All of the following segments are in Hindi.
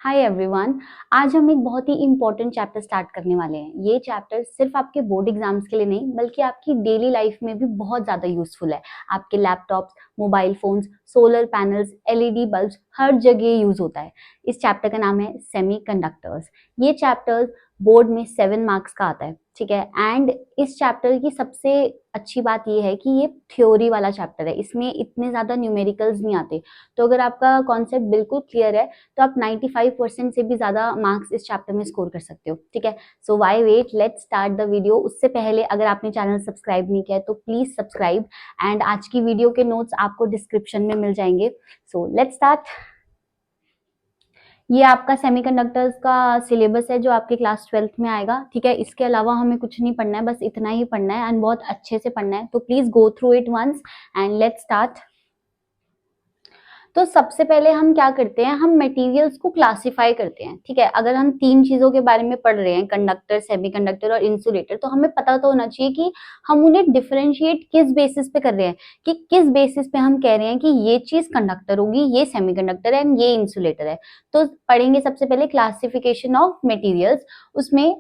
Hi everyone. आज हम एक बहुत ही इम्पोर्टेंट चैप्टर स्टार्ट करने वाले हैं। ये चैप्टर सिर्फ आपके बोर्ड एग्जाम्स के लिए नहीं बल्कि आपकी डेली लाइफ में भी बहुत ज़्यादा यूजफुल है। आपके laptops, mobile phones, solar panels, LED bulbs हर जगह यूज होता है। इस चैप्टर का नाम है सेमीकंडक्टर्स। ये चैप्टर बोर्ड में 7 मार्क्स का आता है, ठीक है। एंड इस चैप्टर की सबसे अच्छी बात ये है कि ये थ्योरी वाला चैप्टर है, इसमें इतने ज़्यादा न्यूमेरिकल्स नहीं आते। तो अगर आपका कॉन्सेप्ट बिल्कुल क्लियर है तो आप 95% से भी ज्यादा मार्क्स इस चैप्टर में स्कोर कर सकते हो, ठीक है। So why wait, let's start the video. उससे पहले अगर आपने चैनल सब्सक्राइब नहीं किया है तो प्लीज सब्सक्राइब। एंड आज की वीडियो के नोट्स आपको डिस्क्रिप्शन में मिल जाएंगे। So let's start. ये आपका सेमीकंडक्टर्स का सिलेबस है जो आपके क्लास 12th में आएगा, ठीक है। इसके अलावा हमें कुछ नहीं पढ़ना है, बस इतना ही पढ़ना है एंड बहुत अच्छे से पढ़ना है। तो please go through it once and let's start. तो सबसे पहले हम क्या करते हैं, हम मटेरियल्स को क्लासिफाई करते हैं, ठीक है। अगर हम 3 चीजों के बारे में पढ़ रहे हैं, कंडक्टर, सेमीकंडक्टर और इंसुलेटर, तो हमें पता तो होना चाहिए कि हम उन्हें डिफरेंशिएट किस बेसिस पे कर रहे हैं, कि किस बेसिस पे हम कह रहे हैं कि ये चीज कंडक्टर होगी, ये सेमीकंडक्टर है एंड ये इंसुलेटर है। तो पढ़ेंगे सबसे पहले क्लासिफिकेशन ऑफ मटेरियल्स। उसमें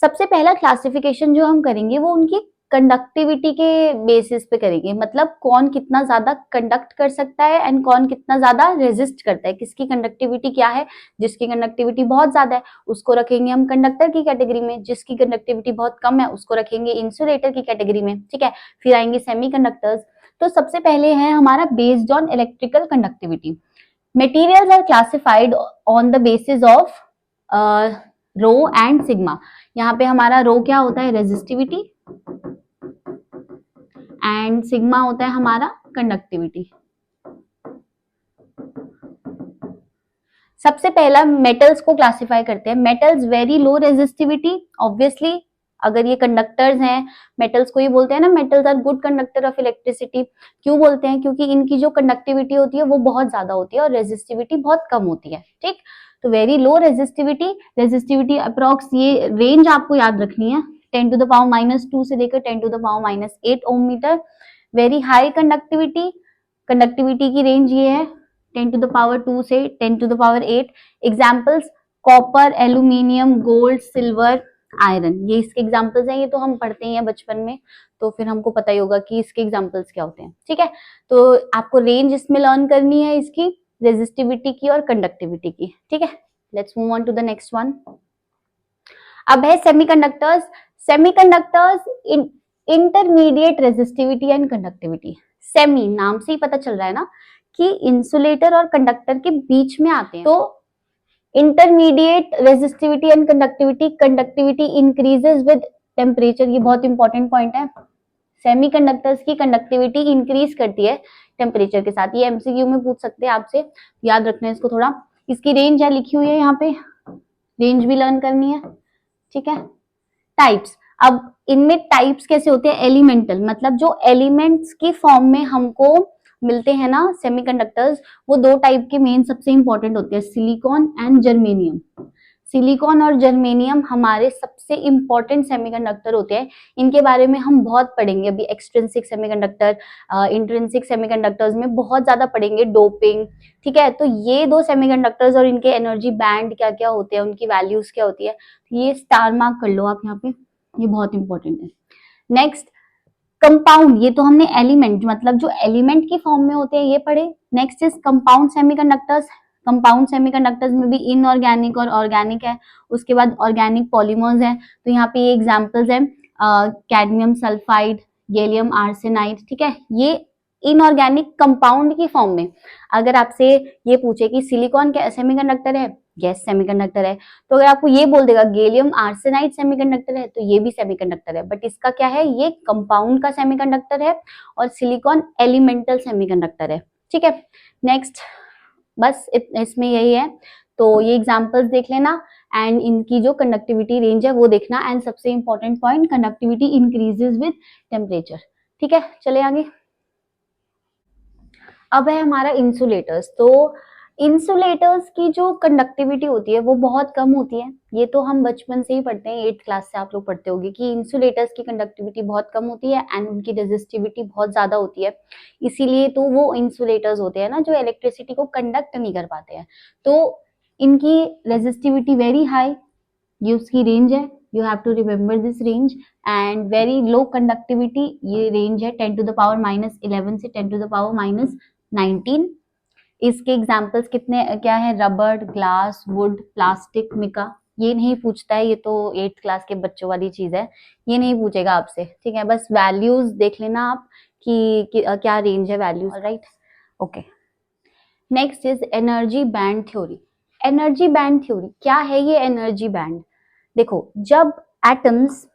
सबसे पहला क्लासिफिकेशन जो हम करेंगे वो उनकी कंडक्टिविटी के बेसिस पे करेंगे, मतलब कौन कितना ज्यादा कंडक्ट कर सकता है एंड कौन कितना ज्यादा रेजिस्ट करता है। किसकी कंडक्टिविटी क्या है, जिसकी कंडक्टिविटी बहुत ज्यादा है उसको रखेंगे हम कंडक्टर की कैटेगरी में, जिसकी कंडक्टिविटी बहुत कम है उसको रखेंगे इंसुलेटर की कैटेगरी में, ठीक है। फिर आएंगे सेमीकंडक्टर्स। तो सबसे पहले है हमारा based on electrical conductivity. Materials are classified on the basis of rho and sigma. यहाँ पे हमारा रो क्या होता है, रेजिस्टिविटी, एंड सिग्मा होता है हमारा कंडक्टिविटी। सबसे पहला मेटल्स को क्लासिफाई करते हैं। Metals very low resistivity, obviously अगर ये कंडक्टर्स हैं, मेटल्स को ये बोलते हैं ना, metals are good conductor of electricity. क्यों बोलते हैं, क्योंकि इनकी जो कंडक्टिविटी होती है वो बहुत ज्यादा होती है और रेजिस्टिविटी बहुत कम होती है, ठीक। तो very low resistivity, resistivity approx, ये रेंज आपको याद रखनी है, 10⁻⁻2 से लेकर 10⁻8 ohm meter. Very high conductivity, conductivity की रेंज ये है 10⁻2 से 10⁻8। Examples copper, aluminium, gold, silver, iron, ये इसके एग्जाम्पल्स हैं। ये तो हम पढ़ते ही हैं बचपन में, तो फिर हमको पता ही होगा कि इसके एग्जाम्पल्स क्या होते हैं, ठीक है। तो आपको रेंज इसमें लर्न करनी है इसकी, रेजिस्टिविटी की और कंडक्टिविटी की, ठीक है। Let's move on to the next one. अब है semiconductors. Semiconductors intermediate resistivity and conductivity. Semi नाम से ही पता चल रहा है ना कि इंसुलेटर और कंडक्टर के बीच में आते हैं। तो intermediate resistivity and conductivity, conductivity increases with temperature, ये बहुत इंपॉर्टेंट पॉइंट है। सेमीकंडक्टर्स की कंडक्टिविटी इंक्रीज करती है टेम्परेचर के साथ। ये एमसीक्यू में पूछ सकते हैं आपसे, याद रखना है इसको थोड़ा। इसकी रेंज है लिखी हुई है यहाँ पे, रेंज भी लर्न करनी है, ठीक है। टाइप्स, अब इनमें टाइप्स कैसे होते हैं, एलिमेंटल, मतलब जो एलिमेंट्स की फॉर्म में हमको मिलते हैं ना सेमीकंडक्टर्स, वो 2 टाइप के मेन सबसे इंपॉर्टेंट होते हैं, सिलिकॉन एंड जर्मेनियम। सिलिकॉन और जर्मेनियम हमारे सबसे इंपॉर्टेंट सेमीकंडक्टर होते हैं। इनके बारे में हम बहुत पढ़ेंगे अभी, एक्सट्रिंसिक सेमीकंडक्टर, इंट्रिंसिक सेमीकंडक्टर्स में बहुत ज्यादा पढ़ेंगे, डोपिंग, ठीक है। तो ये 2 सेमीकंडक्टर्स और इनके एनर्जी बैंड क्या क्या होते हैं, उनकी वैल्यूज क्या होती है, ये स्टार मार्क कर लो आप यहाँ पे, ये बहुत इंपॉर्टेंट है। नेक्स्ट कंपाउंड, ये तो हमने एलिमेंट, मतलब जो एलिमेंट की फॉर्म में होते हैं ये पढ़े। Next is compound semiconductors. Compound semiconductors में भी इनऑर्गेनिक और ऑर्गेनिक है, उसके बाद ऑर्गेनिक पॉलीमर्स है। तो यहाँ पे ये एग्जांपल्स हैं, कैडमियम सल्फाइड, गैलियम आर्सेनाइड, ठीक है। ये इनऑर्गेनिक कंपाउंड की फॉर्म में। अगर आपसे ये पूछे कि सिलिकॉन क्या सेमीकंडक्टर है, यस सेमीकंडक्टर है। तो अगर आपको ये बोल देगा गैलियम आर्सेनाइड सेमीकंडक्टर है, तो ये भी सेमीकंडक्टर है, बट इसका क्या है, ये कंपाउंड का सेमीकंडक्टर है और सिलिकॉन एलिमेंटल सेमीकंडक्टर है, ठीक है। नेक्स्ट बस इसमें यही है। तो ये एग्जांपल्स देख लेना एंड इनकी जो कंडक्टिविटी रेंज है वो देखना, एंड सबसे important point, conductivity increases with temperature, ठीक है। चले आगे। अब है हमारा इंसुलेटर्स। तो इंसुलेटर्स की जो कंडक्टिविटी होती है वो बहुत कम होती है। ये तो हम बचपन से ही पढ़ते हैं, 8th क्लास से आप लोग पढ़ते होंगे कि इंसुलेटर्स की कंडक्टिविटी बहुत कम होती है एंड उनकी रेजिस्टिविटी बहुत ज्यादा होती है। इसीलिए तो वो इंसुलेटर्स होते हैं ना जो इलेक्ट्रिसिटी को कंडक्ट नहीं कर पाते हैं। तो इनकी रेजिस्टिविटी वेरी हाई, ये उसकी रेंज है, you have to remember this range. And very low conductivity, ये रेंज है 10 टू द पावर -11 से 10 टू द पावर -19। इसके एग्जाम्पल्स कितने क्या है, rubber, glass, wood, plastic, mica. ये नहीं पूछता है, ये तो 8th क्लास के बच्चों वाली चीज है, ये नहीं पूछेगा आपसे, ठीक है। बस वैल्यूज देख लेना आप कि क्या रेंज है values, right. Okay, next is energy band theory. Energy band theory क्या है? ये एनर्जी बैंड, देखो जब एटम्स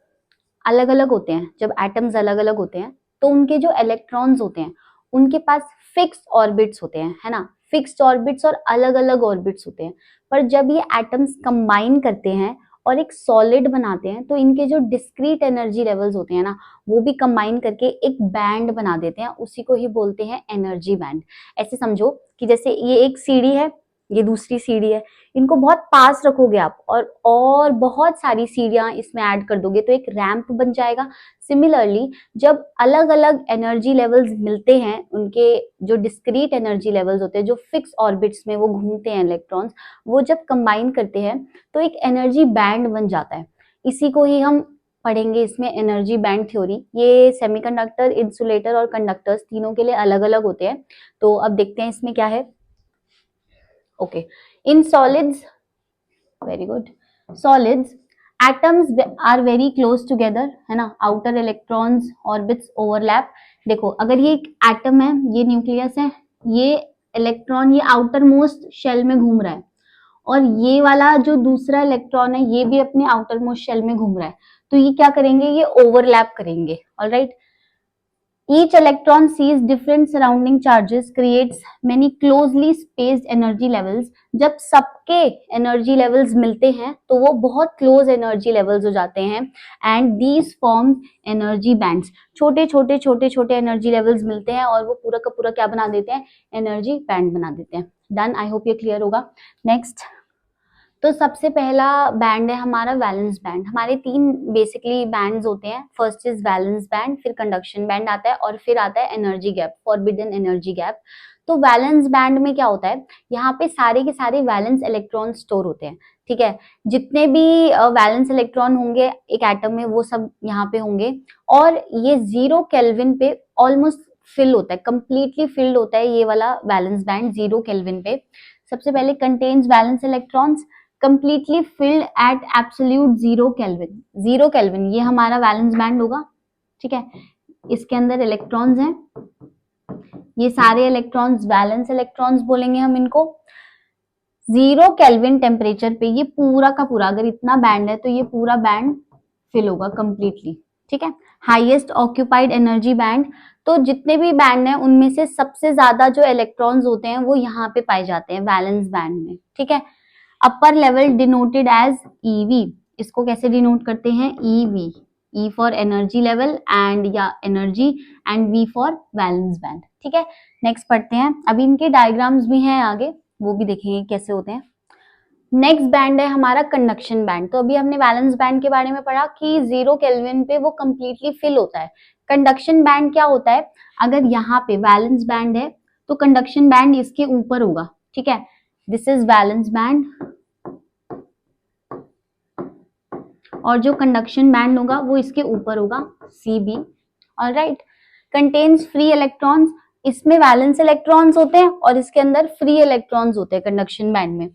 अलग अलग होते हैं, जब एटम्स अलग अलग होते हैं तो उनके जो इलेक्ट्रॉन्स होते हैं उनके पास फिक्स ऑर्बिट्स होते हैं, है ना, फिक्स्ड ऑर्बिट्स और अलग अलग ऑर्बिट्स होते हैं। पर जब ये एटम्स कंबाइन करते हैं और एक सॉलिड बनाते हैं तो इनके जो डिस्क्रीट एनर्जी लेवल्स होते हैं ना, वो भी कंबाइन करके एक बैंड बना देते हैं, उसी को ही बोलते हैं एनर्जी बैंड। ऐसे समझो कि जैसे ये एक सीढ़ी है, ये दूसरी सीढ़ी है, इनको बहुत पास रखोगे आप और बहुत सारी सीढ़ियां इसमें ऐड कर दोगे तो एक रैंप बन जाएगा। सिमिलरली जब अलग अलग एनर्जी लेवल्स मिलते हैं, उनके जो डिस्क्रीट एनर्जी लेवल्स होते हैं, जो फिक्स ऑर्बिट्स में वो घूमते हैं इलेक्ट्रॉन्स, वो जब कंबाइन करते हैं तो एक एनर्जी बैंड बन जाता है। इसी को ही हम पढ़ेंगे इसमें, एनर्जी बैंड थ्योरी। ये सेमीकंडक्टर, इंसुलेटर और कंडक्टर्स तीनों के लिए अलग अलग होते हैं। तो अब देखते हैं इसमें क्या है। Okay, in solids, very good, solids atoms are very close together, है ना, outer electrons orbits overlap। देखो अगर ये एक एटम है, ये न्यूक्लियस है, ये इलेक्ट्रॉन ये आउटर मोस्ट शेल में घूम रहा है और ये वाला जो दूसरा इलेक्ट्रॉन है ये भी अपने आउटर मोस्ट शेल में घूम रहा है, तो ये क्या करेंगे, ये ओवरलैप करेंगे, alright. Each electron sees different surrounding charges, creates many closely spaced energy levels। जब सबके energy levels मिलते हैं तो वो बहुत close energy levels हो जाते हैं। And these form energy bands। छोटे छोटे छोटे छोटे energy levels मिलते हैं और वो पूरा का पूरा क्या बना देते हैं, energy band बना देते हैं। Done, I hope ये clear होगा। Next, तो सबसे पहला बैंड है हमारा वैलेंस बैंड। हमारे 3 बेसिकली बैंड्स होते हैं, फर्स्ट इज वैलेंस बैंड, फिर कंडक्शन बैंड आता है और फिर आता है energy gap, forbidden energy gap. तो वैलेंस बैंड में क्या होता है, यहाँ पे सारे के सारे वैलेंस इलेक्ट्रॉन स्टोर होते हैं, ठीक है। जितने भी वैलेंस इलेक्ट्रॉन होंगे एक एटम में वो सब यहाँ पे होंगे और ये 0 केल्विन पे ऑलमोस्ट फिल होता है, कंप्लीटली फिल्ड होता है ये वाला वैलेंस बैंड 0 केल्विन पे। सबसे पहले contains valence electrons completely filled at absolute 0 kelvin. 0 kelvin ये हमारा वैलेंस बैंड होगा, ठीक है। इसके अंदर इलेक्ट्रॉन्स हैं, ये सारे इलेक्ट्रॉन्स वैलेंस इलेक्ट्रॉन्स बोलेंगे हम इनको। 0 केल्विन टेम्परेचर पे ये पूरा का पूरा, अगर इतना बैंड है तो ये पूरा बैंड फिल होगा कंप्लीटली, ठीक है। हाईएस्ट ऑक्यूपाइड एनर्जी बैंड, तो जितने भी बैंड हैं उनमें से सबसे ज्यादा जो इलेक्ट्रॉन्स होते हैं वो यहाँ पे पाए जाते हैं वैलेंस बैंड में, ठीक है। Upper level denoted as EV, इसको कैसे डिनोट करते हैं, EV, E for energy level and या energy and V for valence band, ठीक है। नेक्स्ट पढ़ते हैं, अभी इनके डायग्राम्स भी हैं आगे, वो भी देखेंगे कैसे होते हैं। नेक्स्ट बैंड है हमारा कंडक्शन बैंड। तो अभी हमने वैलेंस बैंड के बारे में पढ़ा कि 0 केल्विन पे वो कंप्लीटली फिल होता है। कंडक्शन बैंड क्या होता है, अगर यहाँ पे वैलेंस बैंड है तो कंडक्शन बैंड इसके ऊपर होगा, ठीक है। दिस इज वैलेंस बैंड और जो कंडक्शन बैंड होगा वो इसके ऊपर होगा, CB, alright. Contains free electrons, इसमें वैलेंस इलेक्ट्रॉन्स होते हैं और इसके अंदर फ्री इलेक्ट्रॉन्स होते हैं कंडक्शन बैंड में।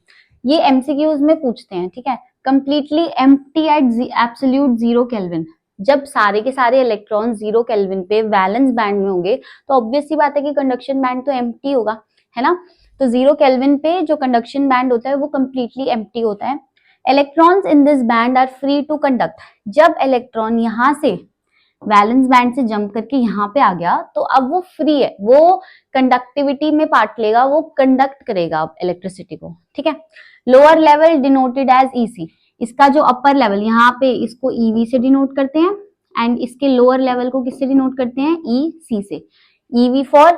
ये एमसीक्यूज में पूछते हैं, ठीक है। Completely empty at absolute 0 kelvin, जब सारे के सारे इलेक्ट्रॉन 0 केल्विन पे वैलेंस बैंड में होंगे तो ऑब्वियस सी बात है कि कंडक्शन बैंड तो एम्प्टी होगा, है ना। तो 0 केल्विन पे जो कंडक्शन बैंड होता है वो कंप्लीटली एम्प्टी होता है। Electrons in this band are free to conduct, जब इलेक्ट्रॉन यहाँ से वैलेंस बैंड से जंप करके यहाँ पे आ गया तो अब वो फ्री है, वो कंडक्टिविटी में पार्ट लेगा, वो कंडक्ट करेगा इलेक्ट्रिसिटी को, ठीक है। Lower level denoted as EC, इसका जो अपर लेवल यहाँ पे इसको EV से डिनोट करते हैं एंड इसके लोअर लेवल को किससे डिनोट करते हैं, EC से। EV for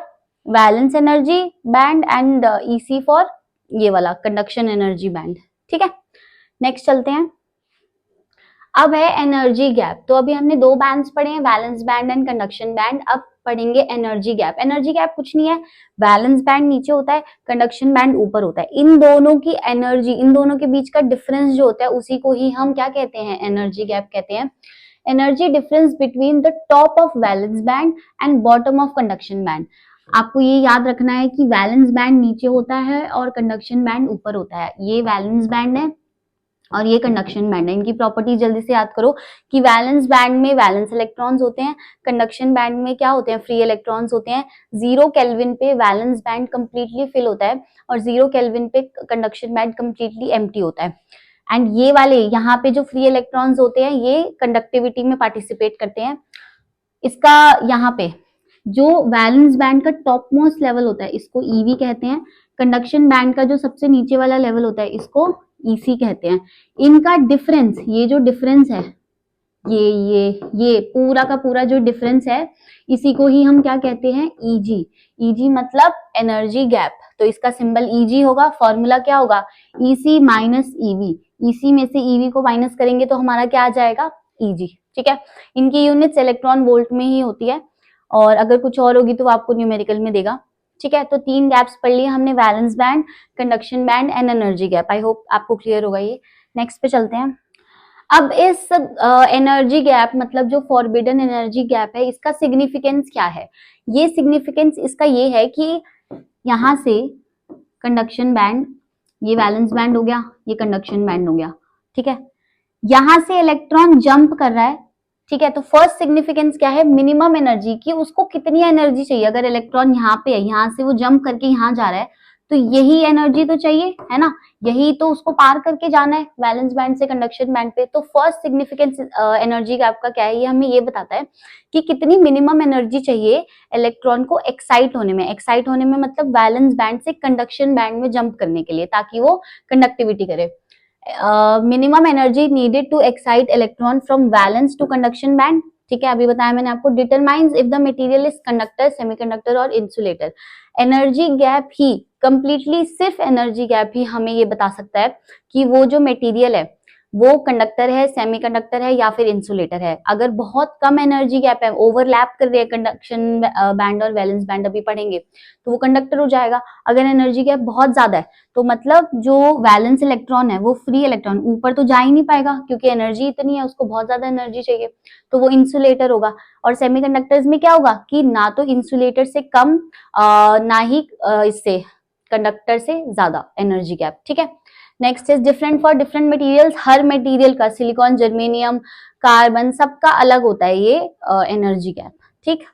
valence energy band and EC for ये वाला कंडक्शन एनर्जी बैंड, ठीक है। नेक्स्ट चलते हैं, अब है एनर्जी गैप। तो अभी हमने दो बैंड्स पढ़े हैं, valence band and conduction band. अब पढ़ेंगे एनर्जी गैप। एनर्जी गैप कुछ नहीं है, वैलेंस बैंड नीचे होता है, कंडक्शन बैंड ऊपर होता है। इन दोनों की एनर्जी, इन दोनों के बीच का डिफरेंस जो होता है उसी को ही हम क्या कहते हैं, एनर्जी गैप कहते हैं। Energy difference between the top of valence band and bottom of conduction band. आपको ये याद रखना है कि वैलेंस बैंड नीचे होता है और कंडक्शन बैंड ऊपर होता है। ये वैलेंस बैंड है और ये कंडक्शन बैंड है। इनकी प्रॉपर्टी जल्दी से याद करो कि वैलेंस बैंड में वैलेंस इलेक्ट्रॉन्स होते हैं, कंडक्शन बैंड में क्या होते हैं, फ्री इलेक्ट्रॉन्स होते हैं। 0 केल्विन पे वैलेंस बैंड कंप्लीटली फिल होता है और 0 केल्विन पे कंडक्शन बैंड कंप्लीटली एम्प्टी होता है। एंड ये वाले यहाँ पे जो फ्री इलेक्ट्रॉन्स होते हैं ये कंडक्टिविटी में पार्टिसिपेट करते हैं। इसका यहाँ पे जो वैलेंस बैंड का टॉप मोस्ट लेवल होता है इसको ईवी कहते हैं। कंडक्शन बैंड का जो सबसे नीचे वाला लेवल होता है इसको ईसी कहते हैं। इनका डिफरेंस, ये जो डिफरेंस है, ये पूरा का पूरा जो डिफरेंस है इसी को ही हम क्या कहते हैं, ईजी। ईजी मतलब एनर्जी गैप। तो इसका सिंबल ईजी होगा, फॉर्मूला क्या होगा, ईसी माइनस ईवी। ईसी में से ईवी को माइनस करेंगे तो हमारा क्या आ जाएगा, ईजी। ठीक है, इनकी यूनिट्स इलेक्ट्रॉन वोल्ट में ही होती है और अगर कुछ और होगी तो वो आपको न्यूमेरिकल में देगा। ठीक है, तो 3 गैप्स पढ़ लिए हमने, valence band, conduction band and energy gap. I hope आपको क्लियर होगा ये। नेक्स्ट पे चलते हैं। अब इस एनर्जी गैप मतलब जो फॉरबिडन एनर्जी गैप है इसका सिग्निफिकेंस क्या है। ये सिग्निफिकेंस इसका ये है कि यहां से कंडक्शन बैंड, ये वैलेंस बैंड हो गया, ये कंडक्शन बैंड हो गया। ठीक है, यहां से इलेक्ट्रॉन जंप कर रहा है। ठीक है, तो फर्स्ट सिग्निफिकेंस क्या है, मिनिमम एनर्जी की, उसको कितनी एनर्जी चाहिए। अगर इलेक्ट्रॉन यहाँ पे है, यहाँ से वो जंप करके यहाँ जा रहा है तो यही एनर्जी तो चाहिए, है ना, यही तो उसको पार करके जाना है वैलेंस बैंड से कंडक्शन बैंड पे। तो फर्स्ट सिग्निफिकेंस एनर्जी का आपका क्या है, ये हमें ये बताता है कि कितनी मिनिमम एनर्जी चाहिए इलेक्ट्रॉन को एक्साइट होने में। एक्साइट होने में मतलब वैलेंस बैंड से कंडक्शन बैंड में जंप करने के लिए, ताकि वो कंडक्टिविटी करे। Minimum energy needed to excite electron from valence to conduction band. ठीक है, अभी बताया मैंने आपको, determines if the material is conductor, semiconductor और इंसुलेटर। एनर्जी गैप ही कंप्लीटली, सिर्फ एनर्जी गैप ही हमें ये बता सकता है कि वो जो मटेरियल है वो कंडक्टर है, सेमीकंडक्टर है या फिर इंसुलेटर है। अगर बहुत कम एनर्जी गैप है, ओवरलैप कर रही है कंडक्शन बैंड और वैलेंस बैंड, अभी पढ़ेंगे, तो वो कंडक्टर हो जाएगा। अगर एनर्जी गैप बहुत ज्यादा है तो मतलब जो वैलेंस इलेक्ट्रॉन है वो फ्री इलेक्ट्रॉन ऊपर तो जा ही नहीं पाएगा क्योंकि एनर्जी इतनी है, उसको बहुत ज्यादा एनर्जी चाहिए, तो वो इंसुलेटर होगा। और सेमीकंडक्टर्स में क्या होगा कि ना तो इंसुलेटर से कम ना ही इससे कंडक्टर से ज्यादा एनर्जी गैप। ठीक है, next is different for different materials. Her material का, सिलिकॉन, जर्मेनियम, कार्बन, सबका अलग होता है ये एनर्जी गैप। ठीक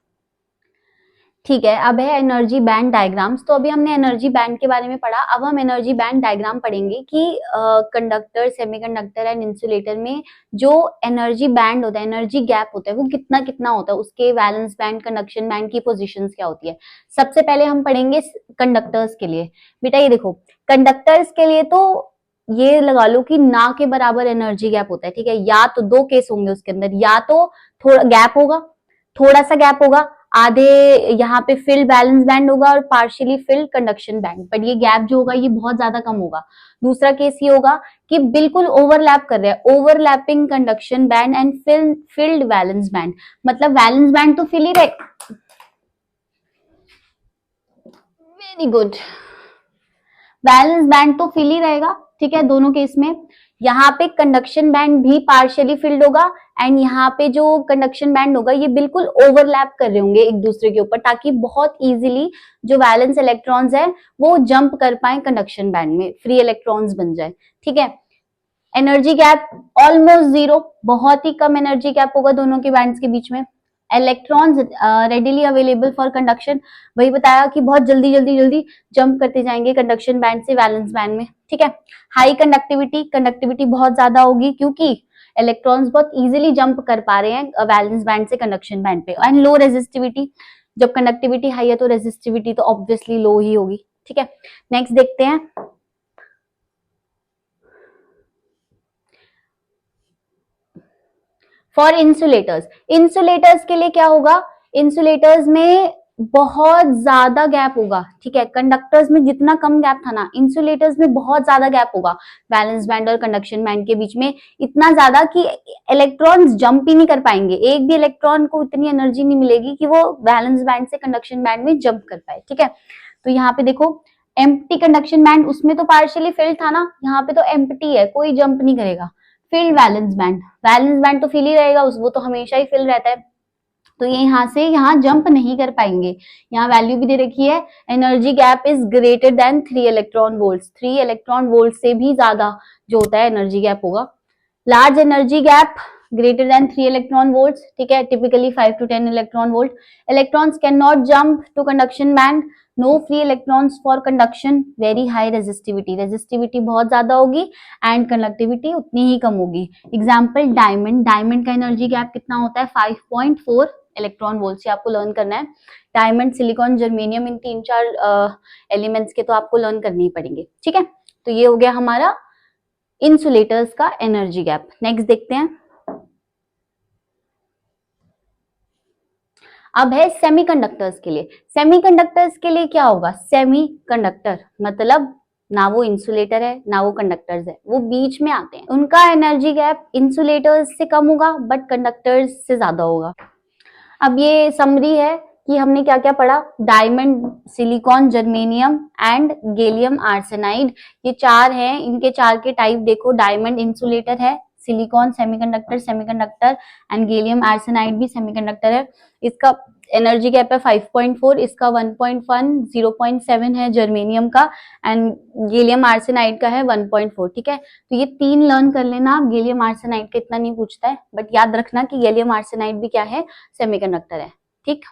ठीक है, अब है एनर्जी बैंड डायग्राम्स। तो अभी हमने एनर्जी बैंड के बारे में पढ़ा, अब हम एनर्जी बैंड डायग्राम पढ़ेंगे कि कंडक्टर, सेमीकंडक्टर एंड इंसुलेटर में जो एनर्जी बैंड होता है, एनर्जी गैप होता है, वो कितना कितना होता है, उसके वैलेंस बैंड, कंडक्शन बैंड की पोजीशंस क्या होती है। सबसे पहले हम पढ़ेंगे कंडक्टर्स के लिए। बेटा ये देखो, कंडक्टर्स के लिए तो ये लगा लो कि ना के बराबर एनर्जी गैप होता है। ठीक है, या तो दो केस होंगे उसके अंदर, या तो थोड़ा गैप होगा, थोड़ा सा गैप होगा, आधे यहाँ पे फिल्ड बैलेंस बैंड होगा और partially field conduction band, but ये गैप जो होगा ये बहुत ज्यादा कम होगा। दूसरा केस ये होगा कि बिल्कुल ओवरलैप कर रहे हैं, overlapping conduction band and field balance band. मतलब बैलेंस बैंड तो फिल ही रहे, वेरी गुड, बैलेंस बैंड तो फिल ही रहेगा। ठीक है, दोनों केस में यहाँ पे कंडक्शन बैंड भी पार्शियली फिल्ड होगा एंड यहाँ पे जो कंडक्शन बैंड होगा ये बिल्कुल ओवरलैप कर रहे होंगे एक दूसरे के ऊपर, ताकि बहुत इजीली जो वैलेंस इलेक्ट्रॉन्स है वो जंप कर पाए कंडक्शन बैंड में, फ्री इलेक्ट्रॉन्स बन जाए। ठीक है, एनर्जी गैप ऑलमोस्ट जीरो, बहुत ही कम एनर्जी गैप होगा दोनों के बैंड्स के बीच में। Electrons readily available for conduction, वही बताया कि बहुत जल्दी जल्दी जल्दी जंप करते जाएंगे कंडक्शन बैंड से वैलेंस बैंड में। ठीक है, हाई कंडक्टिविटी, कंडक्टिविटी बहुत ज्यादा होगी क्योंकि इलेक्ट्रॉन्स बहुत इजीली जंप कर पा रहे हैं वैलेंस बैंड से कंडक्शन बैंड पे। एंड लो रेजिस्टिविटी, जब कंडक्टिविटी हाई है तो रेजिस्टिविटी तो ऑब्वियसली लो ही होगी। ठीक है, नेक्स्ट देखते हैं। फॉर इंसुलेटर्स, इंसुलेटर्स के लिए क्या होगा, इंसुलेटर्स में बहुत ज्यादा गैप होगा, ठीक है। कंडक्टर्स में जितना कम गैप था ना, इंसुलेटर्स में बहुत ज्यादा गैप होगा वैलेंस बैंड और कंडक्शन बैंड के बीच में, इतना ज्यादा कि इलेक्ट्रॉन्स जंप ही नहीं कर पाएंगे। एक भी इलेक्ट्रॉन को इतनी एनर्जी नहीं मिलेगी कि वो वैलेंस बैंड से कंडक्शन बैंड में जंप कर पाए, ठीक है। तो यहाँ पे देखो एम्प्टी कंडक्शन बैंड, उसमें तो पार्शियली फिल्ड था ना, यहाँ पे तो एम्प्टी है, कोई जंप नहीं करेगा। Field valence band, valence band तो फिल ही रहेगा, वो तो हमेशा ही फिल रहता है, तो ये यहाँ से यहाँ जंप नहीं कर पाएंगे। यहाँ वैल्यू भी दे रखी है, energy gap is greater than 3 electron volt, 3 electron volt से भी ज्यादा जो होता है एनर्जी गैप होगा। Large energy gap greater than 3 electron volts, ठीक है, typically 5 to 10 electron volt. Electrons cannot jump to conduction band, no free electrons for conduction, very high resistivity, resistivity बहुत ज्यादा होगी एंड कंडक्टिविटी उतनी ही कम होगी। एग्जाम्पल डायमंड, डायमंड का एनर्जी गैप कितना होता है 5.4 इलेक्ट्रॉन वोल्ट से आपको लर्न करना है। डायमंड, सिलिकॉन, जर्मेनियम, इन 3-4 एलिमेंट्स के तो आपको लर्न करने ही पड़ेंगे, ठीक है। तो ये हो गया हमारा इंसुलेटर्स का एनर्जी गैप। नेक्स्ट देखते हैं, अब है सेमीकंडक्टर्स के लिए। सेमीकंडक्टर्स के लिए क्या होगा, सेमीकंडक्टर मतलब ना वो इंसुलेटर है ना वो कंडक्टर्स है, वो बीच में आते हैं। उनका एनर्जी गैप इंसुलेटर्स से कम होगा बट कंडक्टर्स से ज्यादा होगा। अब ये समरी है कि हमने क्या क्या पढ़ा, diamond, silicon, germanium and gallium arsenide, ये 4 हैं। इनके 4 के टाइप देखो, डायमंड इंसुलेटर है, silicon semiconductor and gallium arsenide भी सेमीकंडक्टर है। इसका एनर्जी गैप है 5.4, इसका 1.1, 0.7 है जर्मेनियम का एंड गैलियम आर्सेनाइड का है 1.4, ठीक है। तो ये 3 लर्न कर लेना आप, गैलियम आर्सेनाइड का इतना नहीं पूछता है, बट याद रखना कि गैलियम आर्सेनाइड भी क्या है, सेमीकंडक्टर है, ठीक।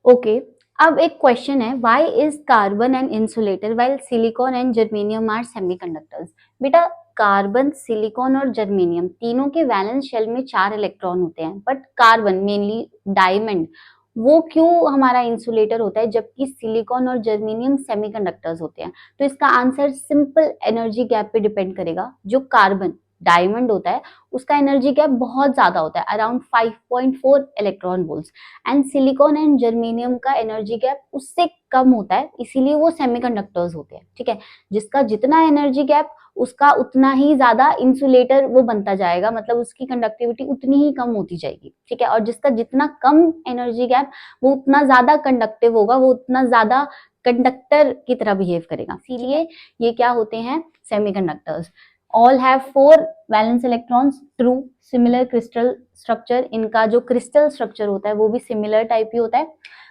ओके, अब एक क्वेश्चन है, why is carbon and insulator while silicon and germanium are semiconductors. बेटा कार्बन, सिलिकॉन और जर्मेनियम तीनों के वैलेंस शेल में 4 इलेक्ट्रॉन होते हैं, बट कार्बन मेनली डायमंड वो क्यों हमारा इंसुलेटर होता है जबकि सिलिकॉन और जर्मेनियम सेमीकंडक्टर्स होते हैं। तो इसका आंसर सिंपल एनर्जी गैप पे डिपेंड करेगा। जो कार्बन डायमंड होता है उसका एनर्जी गैप बहुत ज्यादा होता है, around 5.4 electron volts, and silicon and germanium का एनर्जी गैप उससे कम होता है, इसीलिए वो सेमीकंडक्टर्स होते हैं, ठीक है। जिसका जितना एनर्जी गैप उसका उतना ही ज्यादा इंसुलेटर वो बनता जाएगा, मतलब उसकी कंडक्टिविटी उतनी ही कम होती जाएगी, ठीक है। और जिसका जितना कम एनर्जी गैप वो उतना ज्यादा कंडक्टिव होगा, वो उतना ज्यादा कंडक्टर की तरह बिहेव करेगा, इसीलिए ये क्या होते हैं, semiconductors. All have 4 valence electrons, true, similar crystal structure, इनका जो क्रिस्टल स्ट्रक्चर होता है वो भी सिमिलर टाइप ही होता है,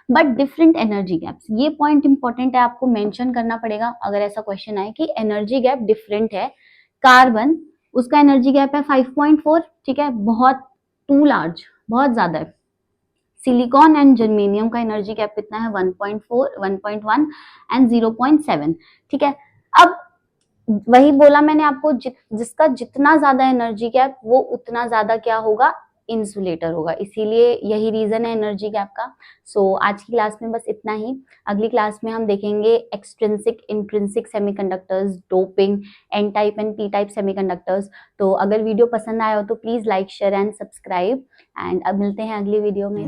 बट डिफरेंट एनर्जी गैप्स। ये पॉइंट इंपॉर्टेंट है, आपको मेंशन करना पड़ेगा अगर ऐसा क्वेश्चन आए कि एनर्जी गैप डिफरेंट है। कार्बन, उसका एनर्जी गैप है 5.4, ठीक है, बहुत टू लार्ज, बहुत ज्यादा है। सिलिकॉन एंड जर्मेनियम का एनर्जी गैप कितना है 1.4, 1.1 एंड 0.7, ठीक है। अब वही बोला मैंने आपको, जिसका जितना ज्यादा एनर्जी गैप वो उतना ज्यादा क्या होगा, इंसुलेटर होगा, इसीलिए यही रीजन है एनर्जी गैप का। सो आज की क्लास में बस इतना ही। अगली क्लास में हम देखेंगे extrinsic intrinsic semiconductors, doping, N type and P type semiconductors. तो अगर वीडियो पसंद आया हो तो please like, share and subscribe, and अब मिलते हैं अगली वीडियो में।